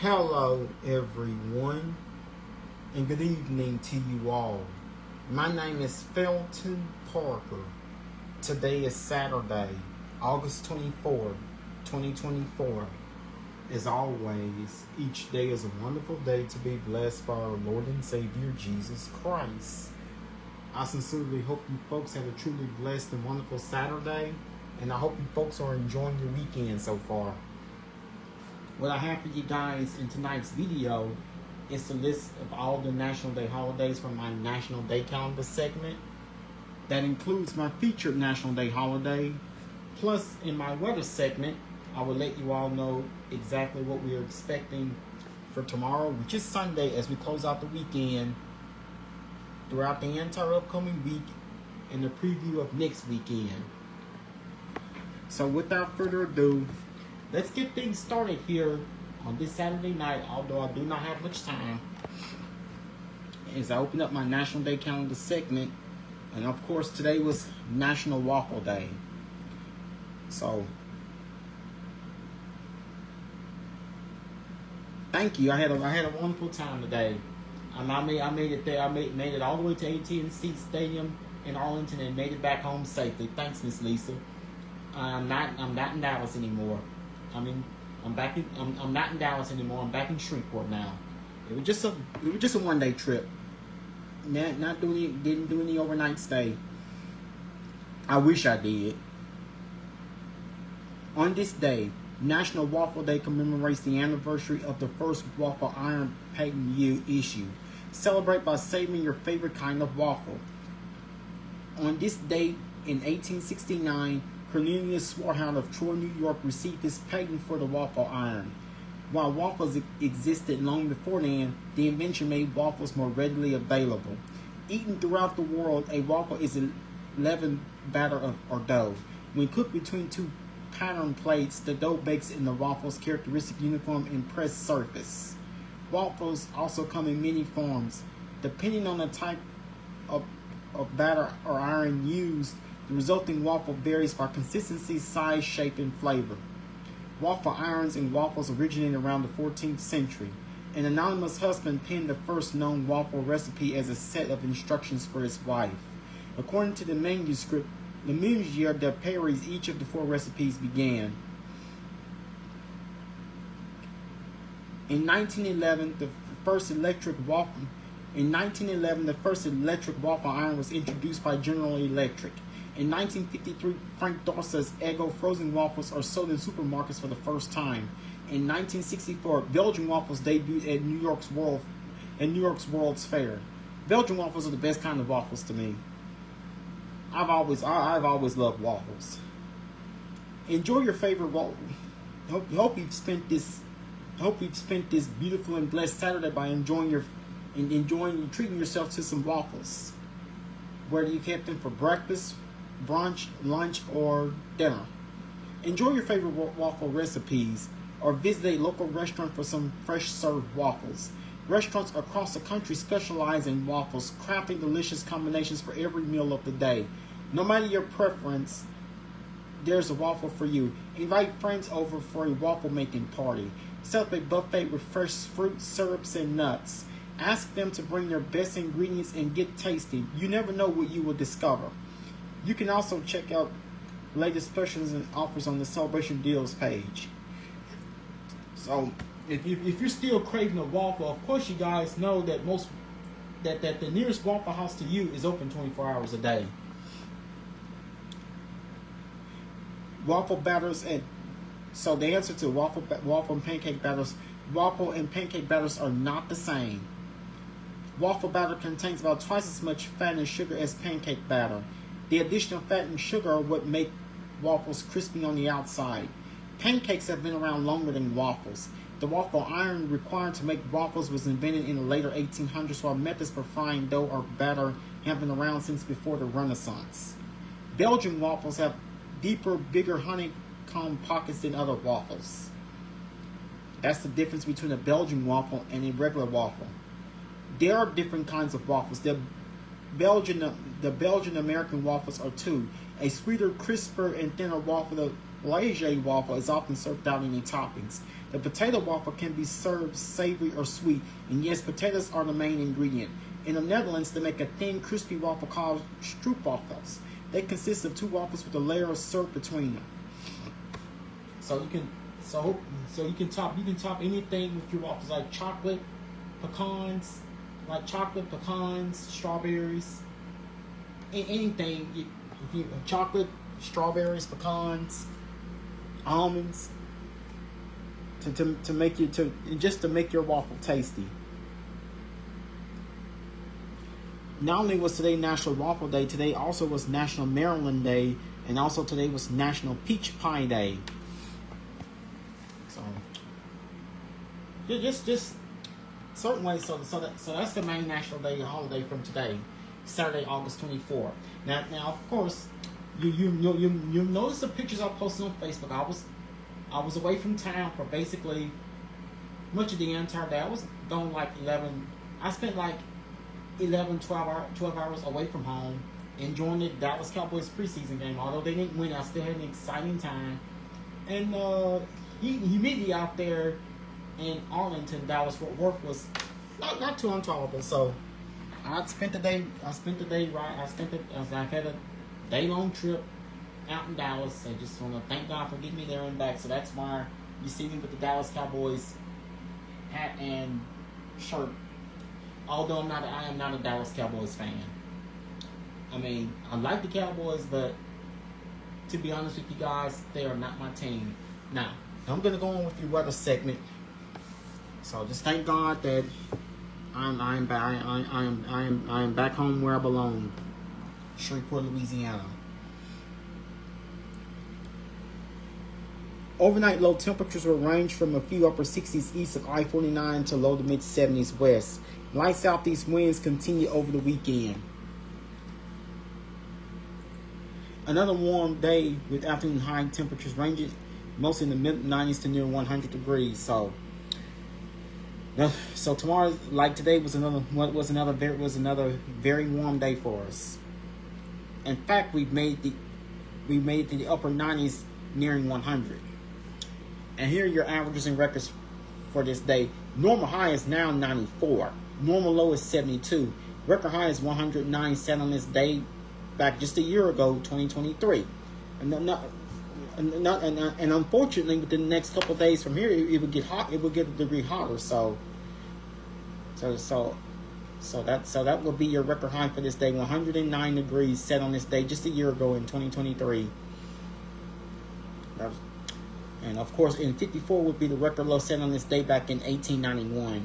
Hello, everyone, and good evening to you all. My name is Felton Parker. Today is Saturday, August 24th, 2024. As always, each day is a wonderful day to be blessed by our Lord and Savior, Jesus Christ. I sincerely hope you folks have a truly blessed and wonderful Saturday, and I hope you folks are enjoying your weekend so far. What I have for you guys in tonight's video is a list of all the National Day holidays from my National Day calendar segment. That includes my featured National Day holiday. Plus, in my weather segment, I will let you all know exactly what we are expecting for tomorrow, which is Sunday, as we close out the weekend, throughout the entire upcoming week, and the preview of next weekend. So without further ado, let's get things started here on this Saturday night, although I do not have much time. As I open up my National Day calendar segment, and of course today was National Waffle Day. So, thank you. I had a wonderful time today. I made it there. I made it all the way to AT&T Stadium in Arlington and made it back home safely. Thanks, Miss Lisa. I'm not in Dallas anymore. I'm not in Dallas anymore. I'm back in Shreveport now. It was just a one-day trip. Didn't do any overnight stay. I wish I did. On this day, National Waffle Day commemorates the anniversary of the first waffle iron patent issue. Celebrate by savoring your favorite kind of waffle. On this date in 1869, Cornelius Swarthout of Troy, New York, received his patent for the waffle iron. While waffles existed long before then, the invention made waffles more readily available. Eaten throughout the world, a waffle is a leavened batter or dough. When cooked between two pattern plates, the dough bakes in the waffle's characteristic uniform and pressed surface. Waffles also come in many forms. Depending on the type of batter or iron used, the resulting waffle varies by consistency, size, shape, and flavor. Waffle irons and waffles originated around the 14th century. An anonymous husband penned the first known waffle recipe as a set of instructions for his wife. According to the manuscript, Le Mesurier de Paris, each of the four recipes began. In 1911, the first electric waffle iron was introduced by General Electric. In 1953, Frank Dorset's Eggo frozen waffles are sold in supermarkets for the first time. In 1964, Belgian waffles debuted at New York's World's Fair. Belgian waffles are the best kind of waffles to me. I've always loved waffles. Enjoy your favorite waffle. Hope you've spent this beautiful and blessed Saturday by enjoying and treating yourself to some waffles. Whether you kept them for breakfast, brunch, lunch, or dinner. Enjoy your favorite waffle recipes or visit a local restaurant for some fresh served waffles. Restaurants across the country specialize in waffles, crafting delicious combinations for every meal of the day. No matter your preference, there's a waffle for you. Invite friends over for a waffle making party. Set up a buffet with fresh fruits, syrups, and nuts. Ask them to bring their best ingredients and get tasty. You never know what you will discover. You can also check out latest specials and offers on the Celebration Deals page. So, if you're still craving a waffle, of course you guys know that that the nearest Waffle House to you is open 24 hours a day. Waffle batters so the answer to waffle and pancake batters, waffle and pancake batters are not the same. Waffle batter contains about twice as much fat and sugar as pancake batter. The additional fat and sugar are what make waffles crispy on the outside. Pancakes have been around longer than waffles. The waffle iron required to make waffles was invented in the later 1800s, while methods for frying dough or batter have been around since before the Renaissance. Belgian waffles have deeper, bigger honeycomb pockets than other waffles. That's the difference between a Belgian waffle and a regular waffle. There are different kinds of waffles. The Belgian American waffles are two. A sweeter, crisper, and thinner waffle, the Liège waffle, is often served out in the toppings. The potato waffle can be served savory or sweet, and yes, potatoes are the main ingredient. In the Netherlands, they make a thin, crispy waffle called stroopwafels. They consist of 2 waffles with a layer of syrup between them. So you can top anything with your waffles, like chocolate, pecans, strawberries, anything. Chocolate, strawberries, pecans, almonds, to make your waffle tasty. Not only was today National Waffle Day, today also was National Maryland Day, and also today was National Peach Pie Day. So just certain ways. So that's the main National Day holiday from today, Saturday, August 24th. Now of course, you notice the pictures I posted on Facebook. I was away from town for basically much of the entire day. I was gone like 11. I spent like 12 hours away from home, enjoying the Dallas Cowboys preseason game. Although they didn't win, I still had an exciting time. And humidity out there in Arlington, Dallas, Fort Worth was not too intolerable. So I had a day-long trip out in Dallas. I just want to thank God for getting me there and back. So that's why you see me with the Dallas Cowboys hat and shirt. Although I am not a Dallas Cowboys fan. I mean, I like the Cowboys, but to be honest with you guys, they are not my team. Now, I'm gonna go on with your weather segment. So just thank God that I am back home where I belong, Shreveport, Louisiana. Overnight low temperatures will range from a few upper 60s east of I-49 to low to mid 70s west. Light southeast winds continue over the weekend. Another warm day with afternoon high temperatures ranging mostly in the mid 90s to near 100 degrees. So tomorrow, like today, was another very warm day for us. In fact, we made it to the upper 90s, nearing 100. And here are your averages and records for this day. Normal high is now 94. Normal low is 72. Record high is 109 set on this day back just a year ago, 2023. And unfortunately, within the next couple of days from here, it would get hot. It will get a degree hotter. So that will be your record high for this day. 109 degrees set on this day just a year ago in 2023. And of course, in 54 would be the record low set on this day back in 1891.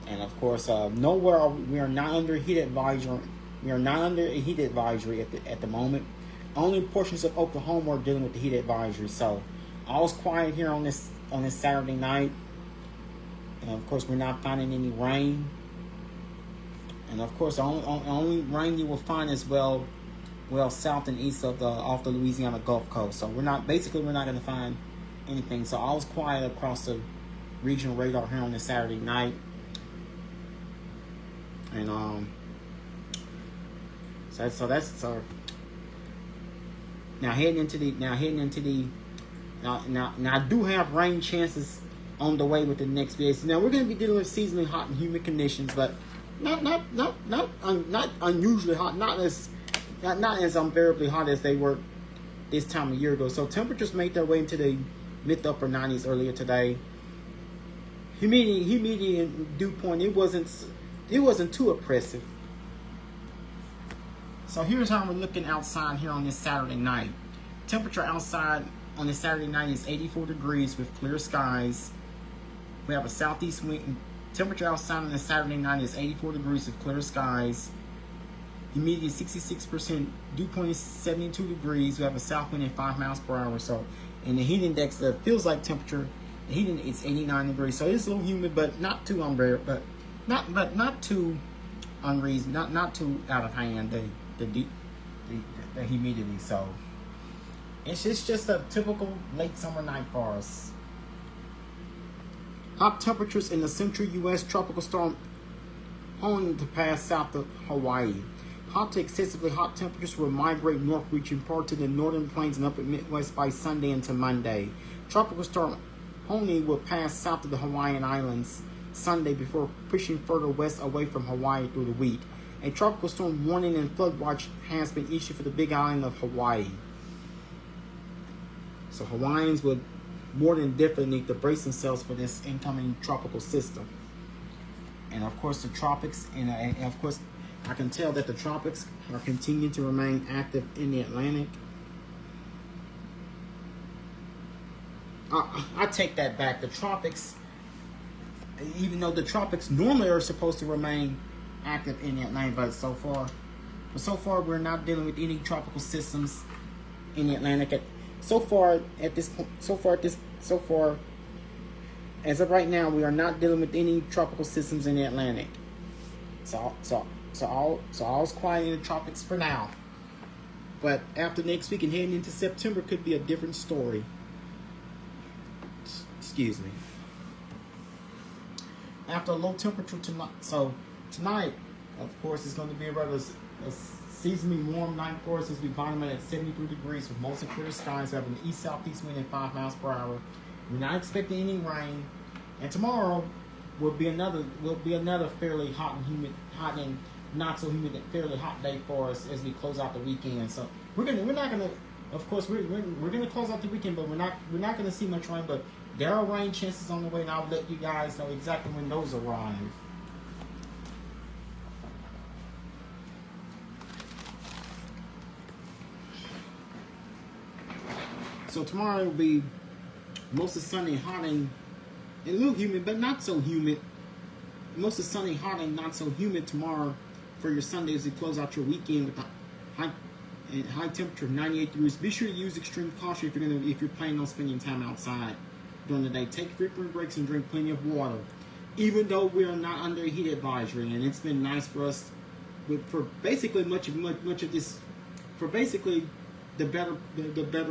And of course, nowhere we are not under heat advisory. We are not under a heat advisory at the moment. Only portions of Oklahoma are dealing with the heat advisory. So all's quiet here on this Saturday night. And of course, we're not finding any rain. And of course, the only rain you will find is well south and east of off the Louisiana Gulf Coast. So we're not going to find anything. So all's quiet across the regional radar here on this Saturday night. And now I do have rain chances on the way with the next few days. Now we're going to be dealing with seasonally hot and humid conditions, but not unusually hot, not as unbearably hot as they were this time a year ago. So temperatures made their way into the mid to upper 90s earlier today. Humidity and dew point, it wasn't too oppressive. So here's how we're looking outside here on this Saturday night. Temperature outside on this Saturday night is 84 degrees with clear skies. We have a southeast wind. Temperature outside on this Saturday night is 84 degrees with clear skies. Humidity is 66%. Dew point is 72 degrees. We have a south wind at 5 miles per hour. So, and the heat index, the feels like temperature, the heat index is 89 degrees. So it's a little humid, but not too unbearable, not too unreasonable, not too out of hand. The humidity. So it's just a typical late summer night for us. Hot temperatures in the central U.S. Tropical storm on to pass south of Hawaii. Hot to excessively hot temperatures will migrate north, reaching part to the northern plains and upper Midwest by Sunday into Monday. Tropical storm Honi will pass south of the Hawaiian Islands Sunday before pushing further west away from Hawaii through the week. A tropical storm warning and flood watch has been issued for the Big Island of Hawaii. So Hawaiians would more than definitely need to brace themselves for this incoming tropical system. And of course the tropics, and of course I can tell that the tropics are continuing to remain active in the Atlantic. I take that back. The tropics, even though the tropics normally are supposed to remain active in the Atlantic, but so far we're not dealing with any tropical systems in the Atlantic. So far, as of right now, we are not dealing with any tropical systems in the Atlantic. So all's quiet in the tropics for now. But after next week and heading into September could be a different story. Excuse me. After a low temperature tonight, so tonight, of course, it's going to be a rather seasonably warm night for us as we bottom out at 73 degrees with mostly clear skies. We have an east-southeast wind at 5 miles per hour. We're not expecting any rain, and tomorrow will be another fairly hot and not so humid, fairly hot day for us as we close out the weekend. So we're not gonna, of course, we're gonna close out the weekend, but we're not gonna see much rain. But there are rain chances on the way, and I'll let you guys know exactly when those arrive. So tomorrow will be mostly sunny, hot, and a little humid, but not so humid. Mostly sunny, hot, and not so humid tomorrow for your Sunday as you close out your weekend with a high temperature of 98 degrees. Be sure to use extreme caution if you're planning on spending time outside during the day. Take frequent breaks and drink plenty of water. Even though we are not under a heat advisory, and it's been nice for us for basically much of this, for basically the better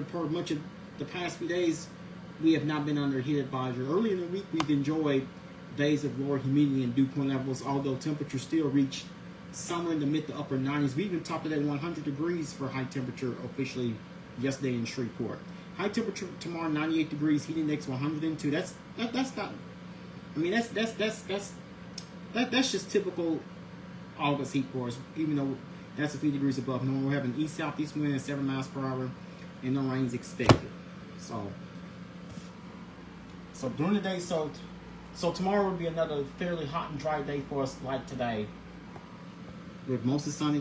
part, much of the past few days, we have not been under a heat advisory. Early in the week, we've enjoyed days of lower humidity and dew point levels, although temperatures still reach somewhere in the mid to upper 90s. We even topped it at 100 degrees for high temperature officially yesterday in Shreveport. High temperature tomorrow, 98 degrees, heat index 102. That's not. I mean, that's just typical August heat for us. Even though that's a few degrees above normal, we're having east-southeast wind at 7 miles per hour, and no rain is expected. So during the day, so tomorrow will be another fairly hot and dry day for us, like today, with mostly sunny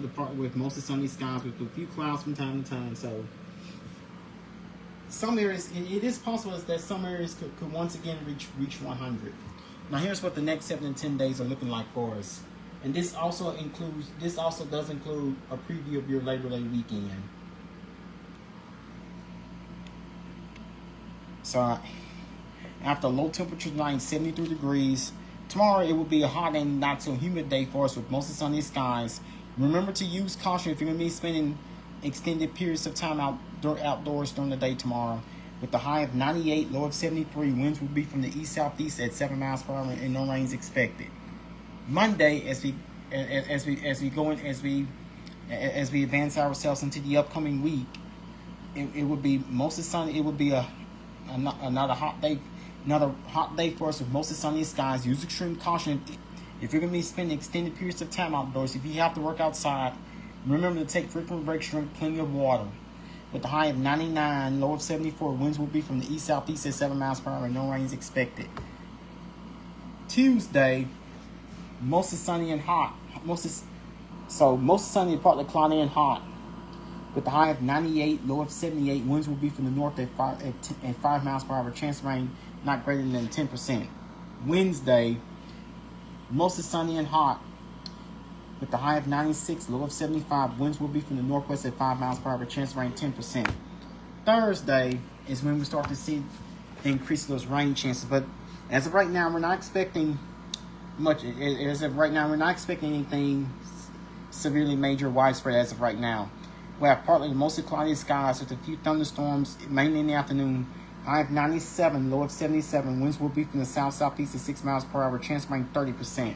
skies with a few clouds from time to time. So some areas, it is possible that some areas could once again reach 100. Now here's what the next 7 and 10 days are looking like for us, and this also does include a preview of your Labor Day weekend. So after low temperature tonight, 73 degrees. Tomorrow it will be a hot and not so humid day for us with mostly sunny skies. Remember to use caution if you're going to be spending extended periods of time outdoors during the day tomorrow. With the high of 98, low of 73, winds will be from the east-southeast at 7 miles per hour and no rain is expected. Monday, as we advance ourselves into the upcoming week, it will be mostly sunny. It will be another hot day for us with mostly sunny skies. Use extreme caution if you're going to be spending extended periods of time outdoors. If you have to work outside, remember to take frequent breaks, drink plenty of water. With the high of 99, low of 74, winds will be from the east-southeast at 7 miles per hour and no rain is expected. Tuesday, mostly sunny and hot. Mostly sunny, partly cloudy and hot. With the high of 98, low of 78, winds will be from the north at 5 miles per hour. Chance of rain not greater than 10%. Wednesday, mostly sunny and hot. With the high of 96, low of 75, winds will be from the northwest at 5 miles per hour. Chance of rain 10%. Thursday is when we start to see the increase of those rain chances. But as of right now, we're not expecting much. As of right now, we're not expecting anything severely major, widespread as of right now. We have partly mostly cloudy skies with a few thunderstorms, mainly in the afternoon. High of 97, low of 77. Winds will be from the south-southeast at 6 miles per hour. Chance of rain 30%.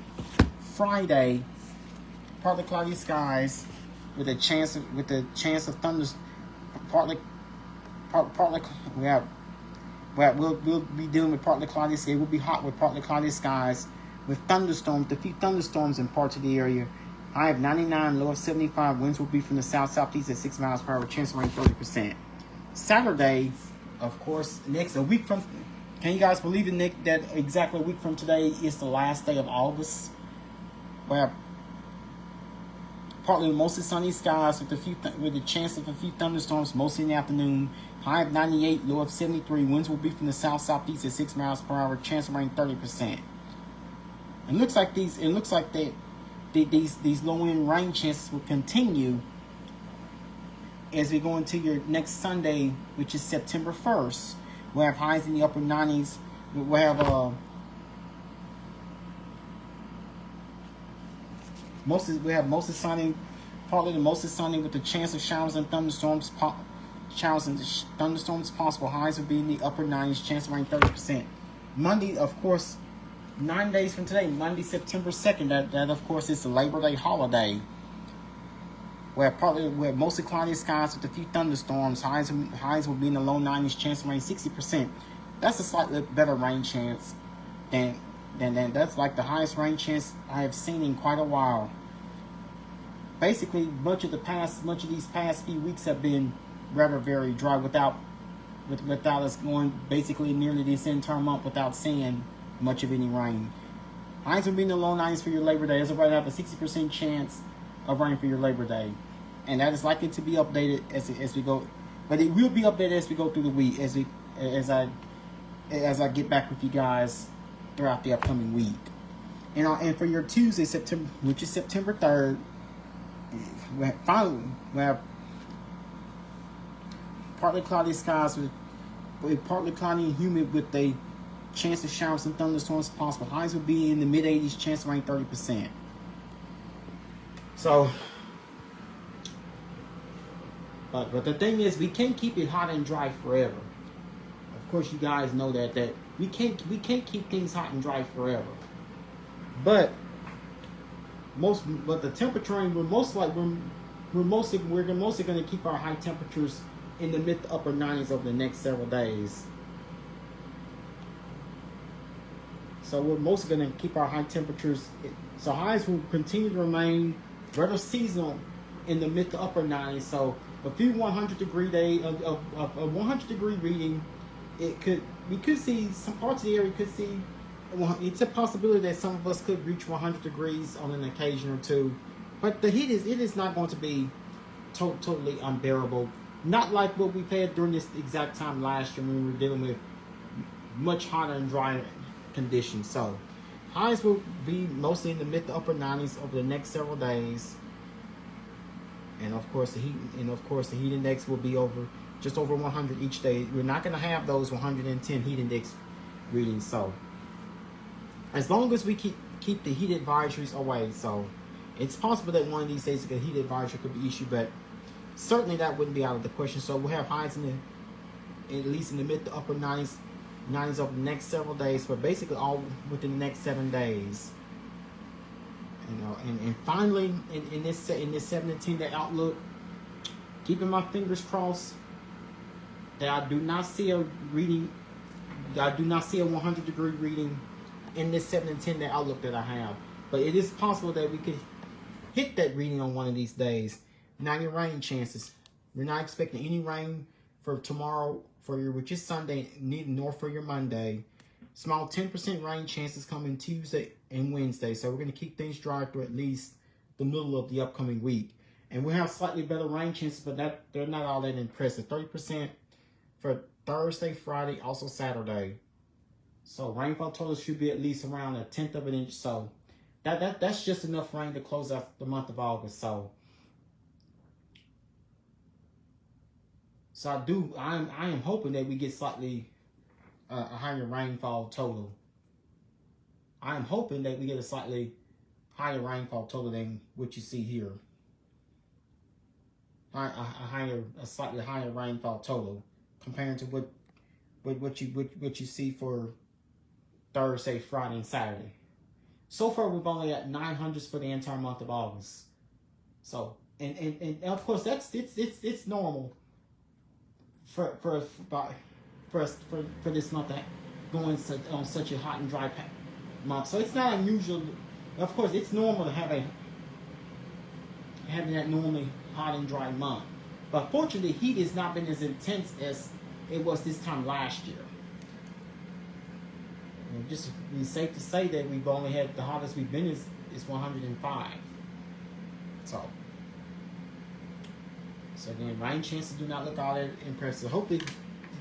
Friday, partly cloudy skies with the chance of thunders. We have But we'll be dealing with partly cloudy skies. It will be hot with partly cloudy skies, with thunderstorms, a few thunderstorms in parts of the area. High of 99, low of 75. Winds will be from the south-southeast at 6 miles per hour. Chance of rain 30%. Saturday, of course, next a week from. Can you guys believe it, Nick? That exactly a week from today is the last day of August. Where partly mostly sunny skies with a chance of a few thunderstorms, mostly in the afternoon. High of 98, low of 73. Winds will be from the south-southeast at 6 miles per hour. Chance of rain 30%. It looks like these low-end rain chances will continue as we go into your next Sunday, which is September 1st. We'll have highs in the upper 90s. We'll have mostly sunny, partly to mostly sunny with the chance of showers and thunderstorms. Showers and thunderstorms possible. Highs will be in the upper 90s. Chance of rain 30%. Monday, of course, 9 days from today, Monday, September 2nd. That of course is the Labor Day holiday. Where mostly cloudy skies with a few thunderstorms. Highs will be in the low 90s. Chance of rain 60%. That's a slightly better rain chance than that's like the highest rain chance I have seen in quite a while. Basically, much of these past few weeks have been rather very dry without us going basically nearly this entire month without seeing much of any rain. Highs will be in the low 90s for your Labor Day. As of right now, have a 60% chance of rain for your Labor Day, and that is likely to be updated as we go. But it will be updated as we go through the week, as I get back with you guys throughout the upcoming week. And for your Tuesday, which is September 3rd, we have partly cloudy skies with partly cloudy and humid with a chance of showers and thunderstorms possible. Highs will be in the mid 80s. Chance of rain 30%. So, but the thing is, we can't keep it hot and dry forever. Of course, you guys know that we can't keep things hot and dry forever. But the temperature, we're mostly going to keep our high temperatures in the mid to upper 90s over the next several days. So we're mostly going to keep our high temperatures. So highs will continue to remain rather seasonal in the mid to upper 90s. So a few 100-degree day, a 100-degree reading, we could see some parts of the area could see. It's a possibility that some of us could reach 100 degrees on an occasion or two, but it is not going to be totally unbearable. Not like what we've had during this exact time last year when we were dealing with much hotter and drier conditions. So highs will be mostly in the mid to upper 90s over the next several days, and of course the heat index will be just over 100 each day. We're not going to have those 110 heat index readings. So as long as we keep the heat advisories away, so it's possible that one of these days a heat advisory could be issued, but certainly that wouldn't be out of the question. So we'll have highs at least in the mid to upper 90s over the next several days, but basically all within the next 7 days. And finally in this 7 to 10 day outlook, keeping my fingers crossed that I do not see a 100-degree reading in this 7 to 10 day outlook that I have. But it is possible that we could hit that reading on one of these days. Now your rain chances. We're not expecting any rain for tomorrow, which is Sunday, nor for your Monday. Small 10% rain chances coming Tuesday and Wednesday. So we're going to keep things dry through at least the middle of the upcoming week. And we'll have slightly better rain chances, but they're not all that impressive. 30% for Thursday, Friday, also Saturday. So rainfall total should be at least around 1/10 of an inch. So that's just enough rain to close out the month of August. So I am hoping that we get slightly a higher rainfall total. I am hoping that we get a slightly higher rainfall total than what you see here. A slightly higher rainfall total compared to what you see for Thursday, Friday, and Saturday. So far, we've only got 900s for the entire month of August. So, and of course, it's normal for about for this month to go on such a hot and dry month. So it's not unusual. Of course, it's normal to having that normally hot and dry month. But fortunately, heat has not been as intense as it was this time last year. And just it's safe to say that we've only had the hottest we've been is 105. So again, rain chances do not look all that impressive. Hopefully,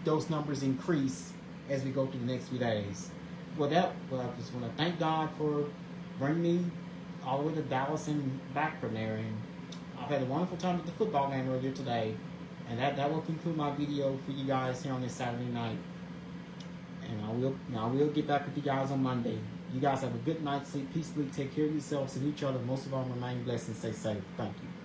those numbers increase as we go through the next few days. I just want to thank God for bringing me all the way to Dallas and back from there. And I've had a wonderful time at the football game earlier today. And that will conclude my video for you guys here on this Saturday night. And I will get back with you guys on Monday. You guys have a good night's sleep, peacefully, take care of yourselves and each other. Most of all, remain blessed and stay safe. Thank you.